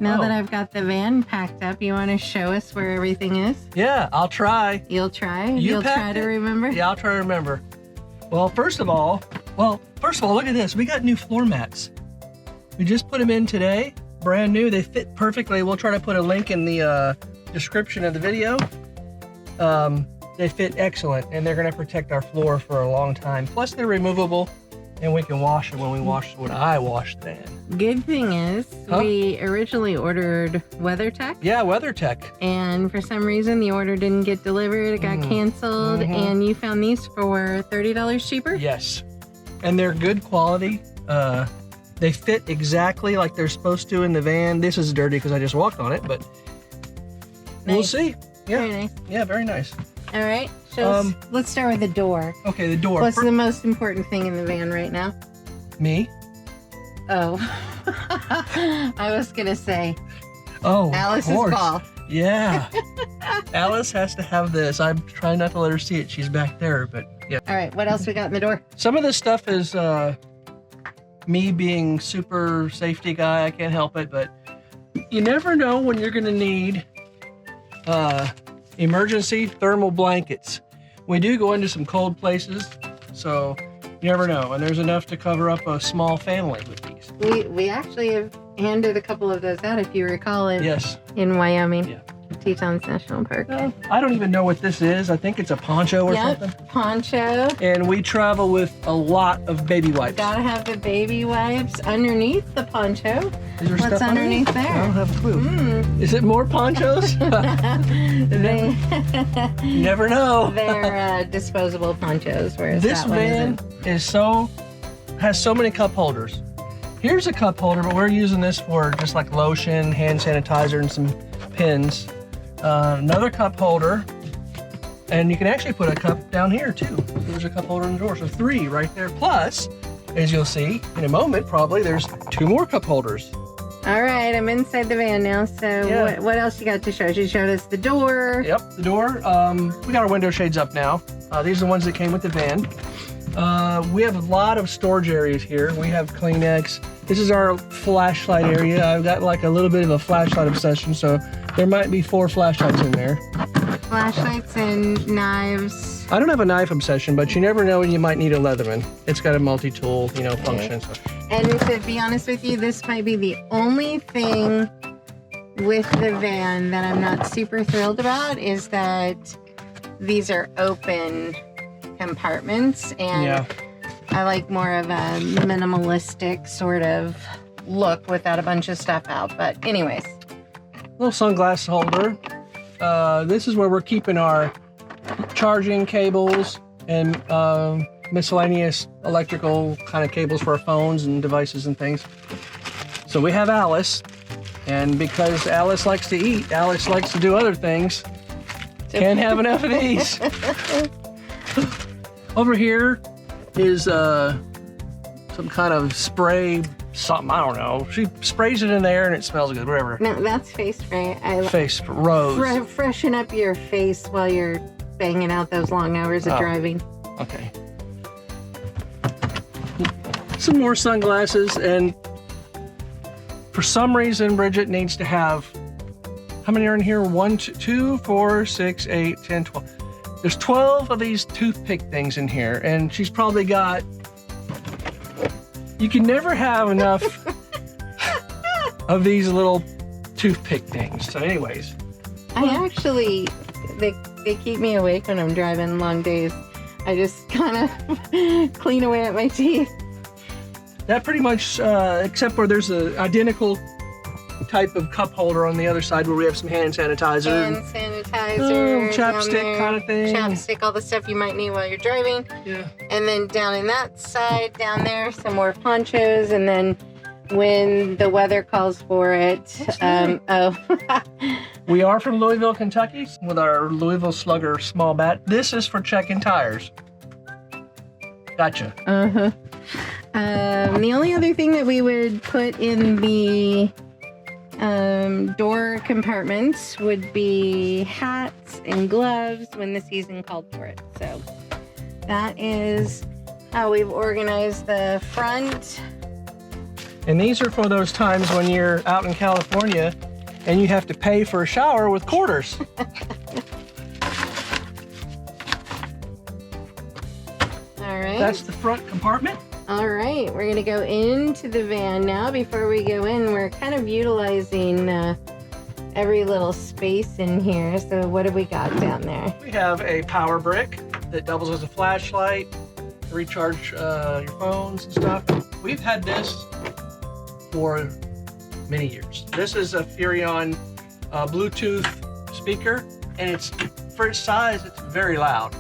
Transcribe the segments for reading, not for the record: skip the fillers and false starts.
Now that I've got the van packed up, you want to show us where everything is? Yeah, I'll try. You'll try? You'll try to remember? Yeah, I'll try to remember. Well, first of all, look at this. We got new floor mats. We just put them in today. Brand new. They fit perfectly. We'll try to put a link in the description of the video. They fit excellent, and they're going to protect our floor for a long time. Plus, they're removable, and we can wash it when I wash the van. Good thing is, we originally ordered WeatherTech. Yeah, WeatherTech. And for some reason, the order didn't get delivered. It got canceled, and you found these for $30 cheaper? Yes, and they're good quality. They fit exactly like they're supposed to in the van. This is dirty because I just walked on it, but we'll see. Yeah. Very nice. Yeah, very nice. All right. So let's start with the door. Okay, the door. What's the most important thing in the van right now? Me? Oh. I was going to say. Oh, Alice's ball. Yeah. Alice has to have this. I'm trying not to let her see it. She's back there, but yeah. All right. What else we got in the door? Some of this stuff is me being super safety guy. I can't help it, but you never know when you're going to need emergency thermal blankets. We do go into some cold places, so you never know. And there's enough to cover up a small family with these. We actually have handed a couple of those out, if you recall it. Yes. In Wyoming. Yeah. Tetons National Park. I don't even know what this is. I think it's a poncho or something. Poncho. And we travel with a lot of baby wipes. Gotta have the baby wipes underneath the poncho. Is there What's stuff underneath there? I don't have a clue. Is it more ponchos? Never know. They're disposable ponchos. Whereas this that one van has so many cup holders. Here's a cup holder, but we're using this for just like lotion, hand sanitizer, and some pins. Another cup holder, and you can actually put a cup down here too. There's a cup holder in the drawer, so 3 right there. Plus, as you'll see in a moment, probably there's 2 more cup holders. All right, I'm inside the van now. So what else you got to show us? You showed us the door. Yep, the door. We got our window shades up now. These are the ones that came with the van. We have a lot of storage areas here. We have Kleenex. This is our flashlight area. I've got like a little bit of a flashlight obsession, so there might be 4 flashlights in there. Flashlights and knives. I don't have a knife obsession, but you never know when you might need a Leatherman. It's got a multi-tool, function. So. And to be honest with you, this might be the only thing with the van that I'm not super thrilled about is that these are open compartments, and I like more of a minimalistic sort of look without a bunch of stuff out. But anyways. Little sunglass holder. This is where we're keeping our charging cables and miscellaneous electrical kind of cables for our phones and devices and things. So we have Alice, and because Alice likes to eat, Alice likes to do other things. Can't have enough of these. Over here is some kind of spray, something, I don't know. She sprays it in there and it smells good, whatever. No, that's face spray. Face rose. Freshen up your face while you're banging out those long hours of driving. Okay. Some more sunglasses, and for some reason, Bridget needs to have, how many are in here? 1, 2, 4, 6, 8, 10, 12. There's 12 of these toothpick things in here, and she's probably got, you can never have enough of these little toothpick things. So anyways. I actually, they keep me awake when I'm driving long days. I just kind of clean away at my teeth. That pretty much, except for there's an identical type of cup holder on the other side where we have some hand sanitizer. Hand sanitizer. Chapstick kind of thing. Chapstick, all the stuff you might need while you're driving. Yeah. And then down in that side, down there, some more ponchos. And then when the weather calls for it, we are from Louisville, Kentucky, with our Louisville Slugger small bat. This is for checking tires. Gotcha. Uh-huh. The only other thing that we would put in the door compartments would be hats and gloves when the season called for it. So that is how we've organized the front And these are for those times when you're out in California and you have to pay for a shower with quarters. All right. That's the front compartment. All right, we're gonna go into the van now. Before we go in, we're kind of utilizing every little space in here. So what have we got down there? We have a power brick that doubles as a flashlight, to recharge your phones and stuff. We've had this for many years. This is a Furrion Bluetooth speaker, and it's, for its size, it's very loud.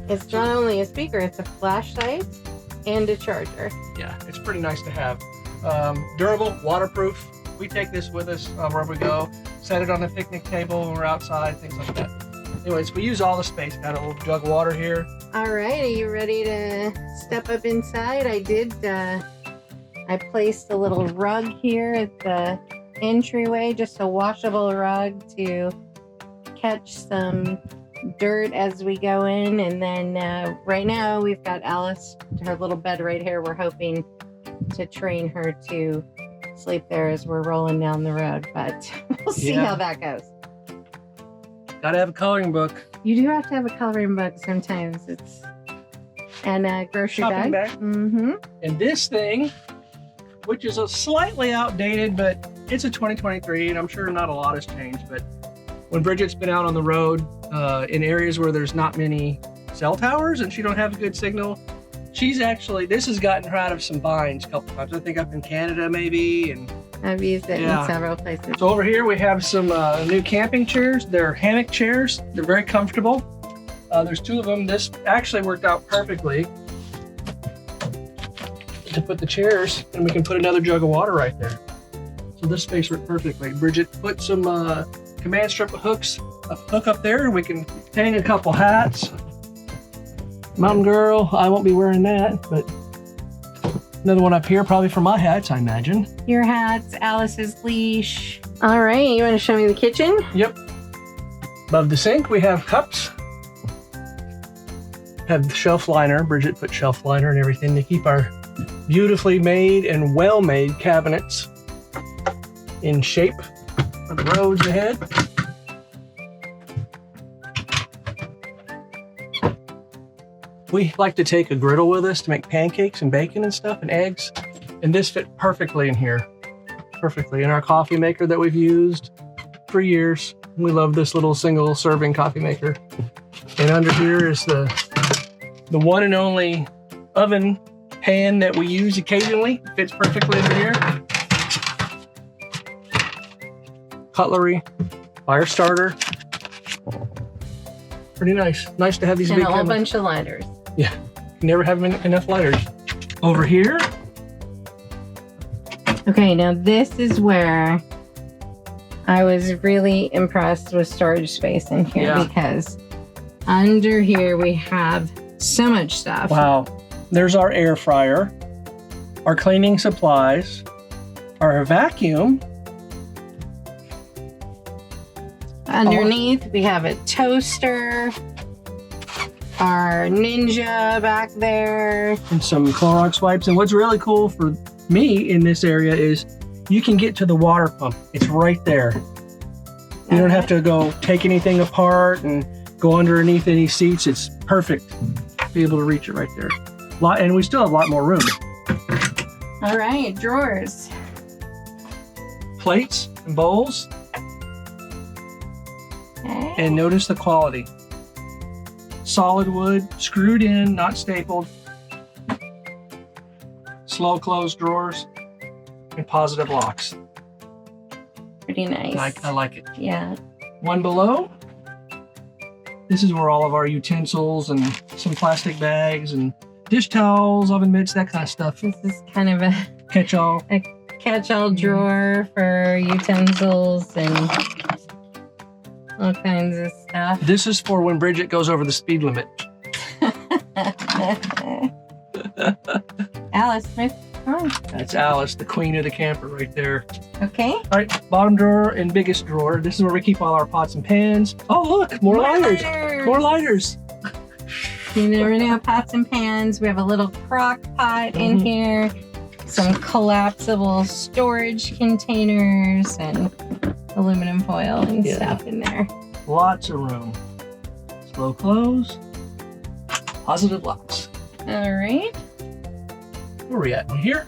It's not only a speaker, it's a flashlight and a charger. Yeah, it's pretty nice to have. Durable, waterproof. We take this with us wherever we go. Set it on the picnic table when we're outside, things like that. Anyways, we use all the space. Got a little jug of water here. All right, are you ready to step up inside? I did, I placed a little rug here at the entryway, just a washable rug to catch some dirt as we go in. And then right now we've got Alice, her little bed right here. We're hoping to train her to sleep there as we're rolling down the road, but we'll see how that goes. Gotta have a coloring book. You do have to have a coloring book sometimes. It's and a grocery Shopping bag. Mm-hmm. And this thing, which is a slightly outdated, but it's a 2023, and I'm sure not a lot has changed. But when Bridget's been out on the road in areas where there's not many cell towers and she don't have a good signal, this has gotten her out of some binds a couple times. I think up in Canada maybe, and I've used it in several places. So over here we have some new camping chairs. They're hammock chairs. They're very comfortable. There's two of them. This actually worked out perfectly to put the chairs, and we can put another jug of water right there. So this space worked perfectly. Bridget put some command strip hook up there, and we can hang a couple hats. Mountain Girl, I won't be wearing that, but another one up here, probably for my hats, I imagine. Your hats, Alice's leash. All right, you want to show me the kitchen? Yep. Above the sink, we have cups. Have the shelf liner. Bridget put shelf liner and everything to keep our beautifully made and well-made cabinets in shape for the roads ahead. We like to take a griddle with us to make pancakes and bacon and stuff and eggs. And this fit perfectly in here. Perfectly. In our coffee maker that we've used for years. We love this little single serving coffee maker. And under here is the one and only oven pan that we use occasionally. Fits perfectly in here. Cutlery, fire starter. Pretty nice. Nice to have these and big a whole cabinets. bunch of lighters. Yeah, never have enough lighters. Over here. Okay, now this is where I was really impressed with storage space in here because under here we have so much stuff. Wow. There's our air fryer, our cleaning supplies, our vacuum. Underneath we have a toaster, our Ninja back there, And some Clorox wipes. And what's really cool for me in this area is you can get to the water pump. It's right there. You don't have to go take anything apart and go underneath any seats. It's perfect to be able to reach it right there. And we still have a lot more room. All right, drawers. Plates and bowls. Okay. And notice the quality. Solid wood, screwed in, not stapled. Slow close drawers and positive locks. Pretty nice. I like it. Yeah. One below. This is where all of our utensils and some plastic bags and dish towels, oven mitts, that kind of stuff. This is kind of a Catch-all. catch-all drawer for utensils and all kinds of stuff. This is for when Bridget goes over the speed limit. Alice, come on. That's Alice, the queen of the camper right there. Okay. All right, bottom drawer and biggest drawer. This is where we keep all our pots and pans. Oh, look, more lighters. More lighters. You never know, pots and pans. We have a little crock pot in here. some collapsible storage containers and aluminum foil and stuff in there. Lots of room. Slow close. Positive locks. All right. Where are we at? Here?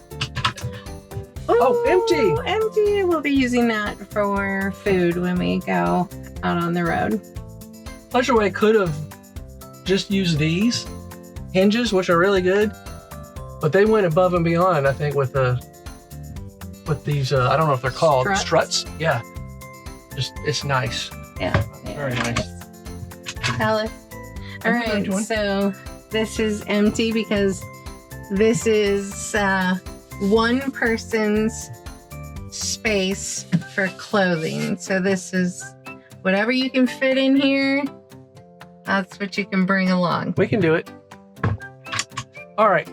Oh, empty. Empty. We'll be using that for food when we go out on the road. Entryway could have just used these hinges, which are really good, but they went above and beyond, I think, with these, I don't know if they're called struts. Yeah. Just, it's nice. Yeah. Very nice. Alice. All right. So this is empty because this is one person's space for clothing. So this is whatever you can fit in here. That's what you can bring along. We can do it. All right.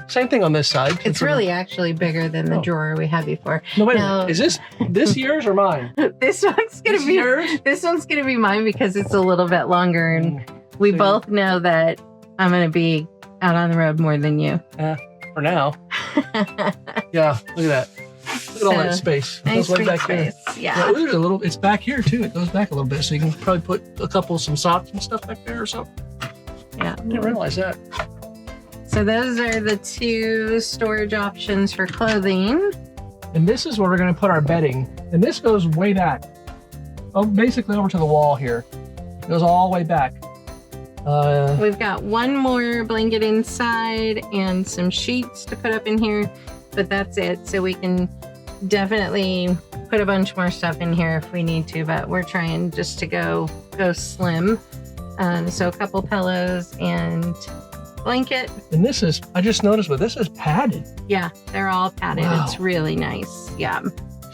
Same thing on this side. It's really actually bigger than the drawer we had before. No, wait a minute. Is this yours or mine? This one's gonna be yours. This one's gonna be mine because it's a little bit longer, and we both know that I'm gonna be out on the road more than you. For now. Yeah, look at that. Look at all that space. It nice goes way back space. there. Yeah. Look at a little. It's back here too. It goes back a little bit, so you can probably put some socks and stuff back there or something. Yeah. I didn't realize that. So those are the two storage options for clothing. And this is where we're going to put our bedding. And this goes way back. Oh, basically over to the wall here. It goes all the way back. We've got one more blanket inside and some sheets to put up in here, but that's it. So we can definitely put a bunch more stuff in here if we need to, but we're trying just to go slim. So a couple pillows and blanket. And this is, I just noticed, but this is padded. Yeah, they're all padded. Wow. It's really nice. Yeah.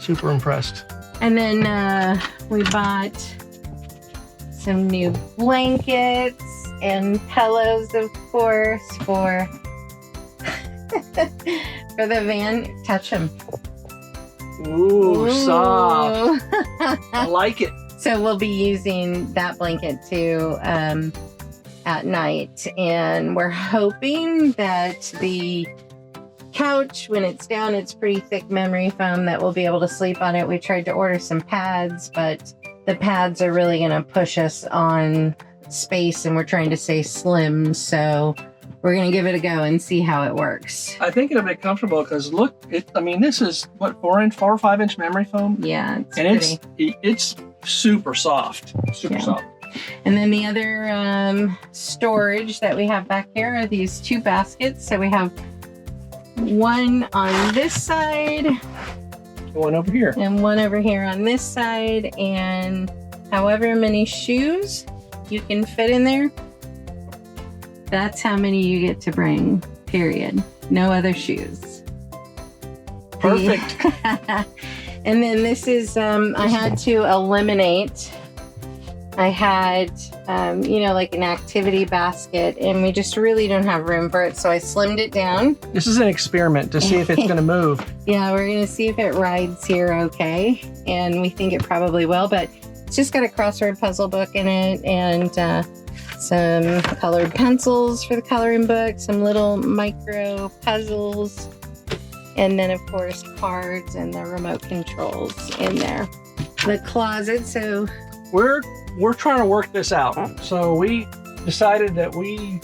Super impressed. And then we bought some new blankets and pillows, of course, for for the van. Touch them. Ooh, soft. I like it. So we'll be using that blanket too at night, and we're hoping that the couch, when it's down, it's pretty thick memory foam that we'll be able to sleep on it. We tried to order some pads, but the pads are really going to push us on space, and we're trying to stay slim, so we're going to give it a go and see how it works. I think it'll be comfortable because look, this is what, 4 or 5 inch memory foam? Yeah, it's it's super soft. Super soft. And then the other storage that we have back here are these 2 baskets. So we have one on this side, one over here, and one over here on this side, and however many shoes you can fit in there, that's how many you get to bring, period. No other shoes. Perfect. And then this is, I had to eliminate, I had, like an activity basket, and we just really don't have room for it. So I slimmed it down. This is an experiment to see if it's going to move. Yeah, we're going to see if it rides here okay. And we think it probably will, but it's just got a crossword puzzle book in it, and some colored pencils for the coloring book, some little micro puzzles, and then of course cards and the remote controls in there. The closet, so we're trying to work this out. So we decided that we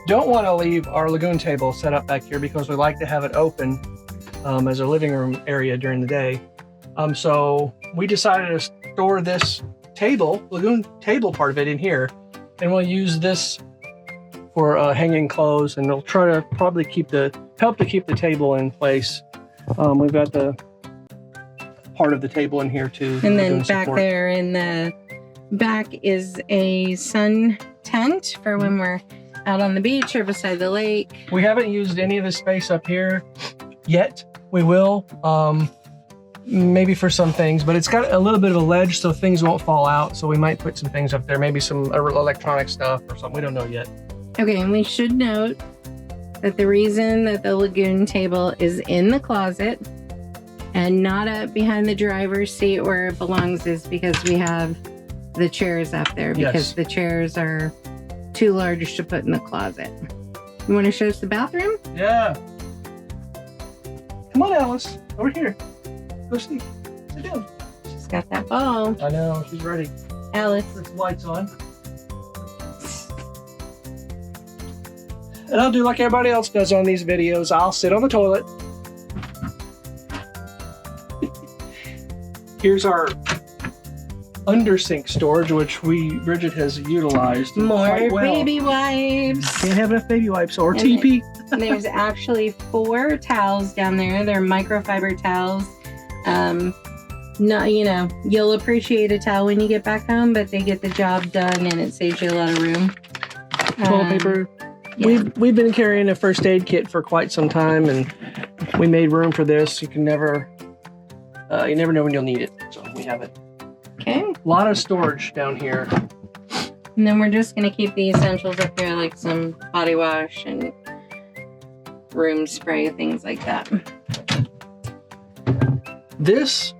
don't want to leave our lagoon table set up back here because we like to have it open as a living room area during the day. So we decided to store this lagoon table part of it in here, and we'll use this for hanging clothes, and we'll try to probably help to keep the table in place. We've got the part of the table in here too. And then back there in the back is a sun tent for when we're out on the beach or beside the lake. We haven't used any of the space up here yet. We will, maybe for some things, but it's got a little bit of a ledge so things won't fall out. So we might put some things up there, maybe some electronic stuff or something. We don't know yet. Okay, and we should note that the reason that the lagoon table is in the closet and not up behind the driver's seat where it belongs is because we have the chairs up there, because the chairs are too large to put in the closet. You want to show us the bathroom? Yeah. Come on, Alice. Over here. Go see. Sit down. She's got that ball. I know. She's ready. Alice. Put the lights on. And I'll do like everybody else does on these videos. I'll sit on the toilet. Here's our under sink storage, which Bridget has utilized More quite well. baby wipes. Can't have enough baby wipes or And TP. There's actually 4 towels down there. They're microfiber towels. No, you know, you'll appreciate a towel when you get back home, but they get the job done and it saves you a lot of room. Toilet paper. Yeah. We've been carrying a first aid kit for quite some time, and we made room for this. You never know when you'll need it, so we have it. Okay. A lot of storage down here. And then we're just going to keep the essentials up here, like some body wash and room spray, things like that. This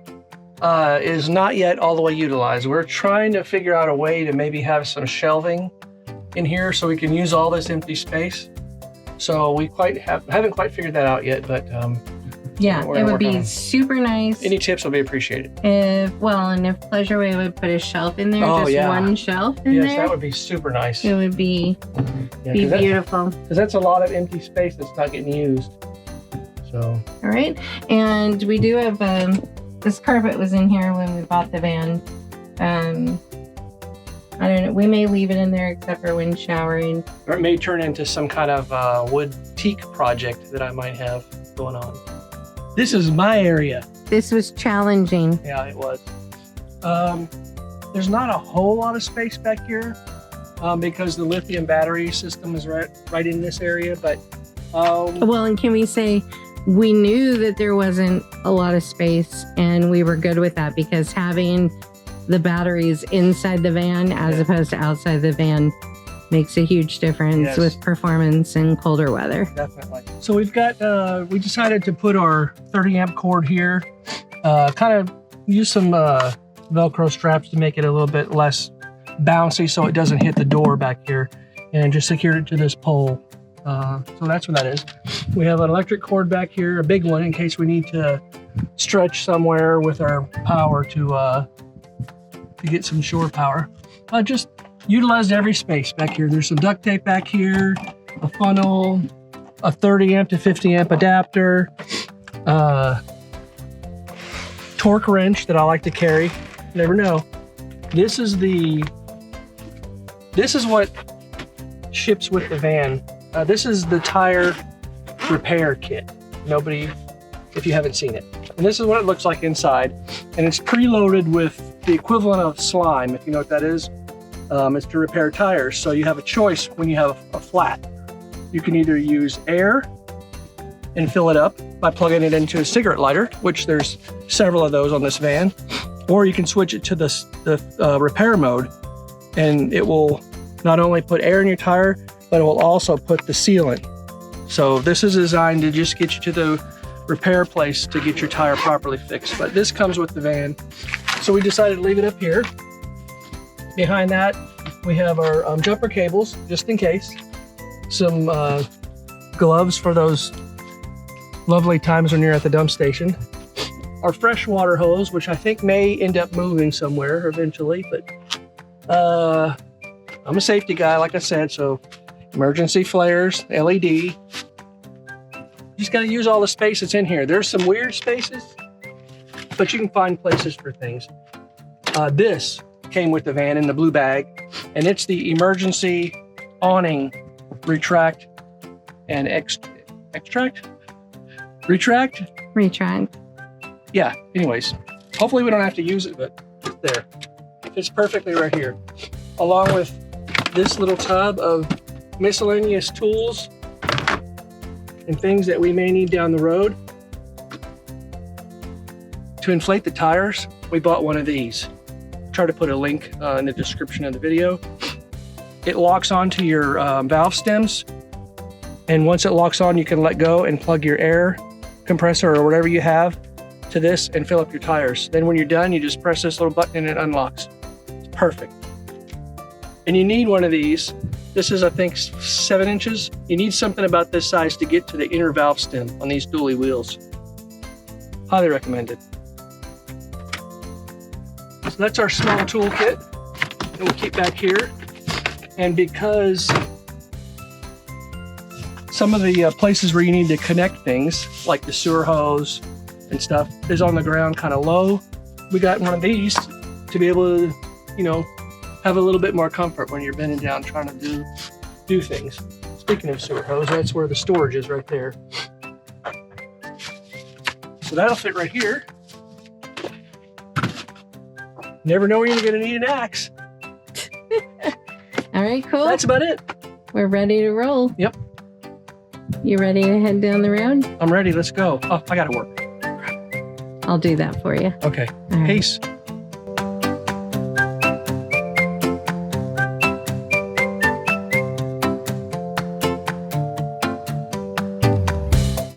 is not yet all the way utilized. We're trying to figure out a way to maybe have some shelving in here so we can use all this empty space. So we haven't quite figured that out yet, but yeah, we're it would working be on it. super nice. Any tips will be appreciated. And if Pleasureway would put a shelf in there, just one shelf in yes, there. that would be super nice. It would be Yeah, beautiful. Because that's a lot of empty space that's not getting used. So. All right, and we do have this carpet was in here when we bought the van. I don't know. We may leave it in there except for when showering. Or it may turn into some kind of wood teak project that I might have going on. This is my area. This was challenging. Yeah, it was. There's not a whole lot of space back here because the lithium battery system is right in this area. But well, and can we say we knew that there wasn't a lot of space, and we were good with that because having the batteries inside the van as opposed to outside the van makes a huge difference with performance in colder weather. Definitely. So we've got, we decided to put our 30 amp cord here, kind of use some Velcro straps to make it a little bit less bouncy so it doesn't hit the door back here, and just secured it to this pole. So that's what that is. We have an electric cord back here, a big one in case we need to stretch somewhere with our power to get some shore power. Just utilized every space back here. There's some duct tape back here, a funnel, a 30 amp to 50 amp adapter, torque wrench that I like to carry. You never know. This is what ships with the van. This is the tire repair kit. If you haven't seen it. And this is what it looks like inside. And it's preloaded with the equivalent of slime, if you know what that is. It's to repair tires. So you have a choice when you have a flat. You can either use air and fill it up by plugging it into a cigarette lighter, which there's several of those on this van, or you can switch it to the repair mode, and it will not only put air in your tire, but it will also put the sealant. So this is designed to just get you to the repair place to get your tire properly fixed. But this comes with the van. So we decided to leave it up here. Behind that, we have our jumper cables, just in case. Some gloves for those lovely times when you're at the dump station. Our freshwater hose, which I think may end up moving somewhere eventually, but I'm a safety guy, like I said, so emergency flares, LED. Just got to use all the space that's in here. There's some weird spaces, but you can find places for things. This came with the van in the blue bag, and it's the emergency awning retract and retract. Yeah, anyways, hopefully we don't have to use it, but it's there. It's perfectly right here, along with this little tub of miscellaneous tools and things that we may need down the road. To inflate the tires, we bought one of these. Try to put a link in the description of the video. It locks onto your valve stems, and once it locks on, you can let go and plug your air compressor or whatever you have to this and fill up your tires. Then when you're done, you just press this little button and it unlocks. It's perfect. And you need one of these. This is, I think, 7 inches. You need something about this size to get to the inner valve stem on these dually wheels. Highly recommended. So that's our small toolkit that we'll keep back here. And because some of the places where you need to connect things, like the sewer hose and stuff, is on the ground kind of low, we got one of these to be able to, you know, have a little bit more comfort when you're bending down trying to do things. Speaking of sewer hose, that's where the storage is right there. So that'll fit right here. Never know when you're gonna need an axe. All right, cool. That's about it. We're ready to roll. Yep. You ready to head down the road? I'm ready, let's go. Oh, I gotta work. I'll do that for you. Okay, All right. peace.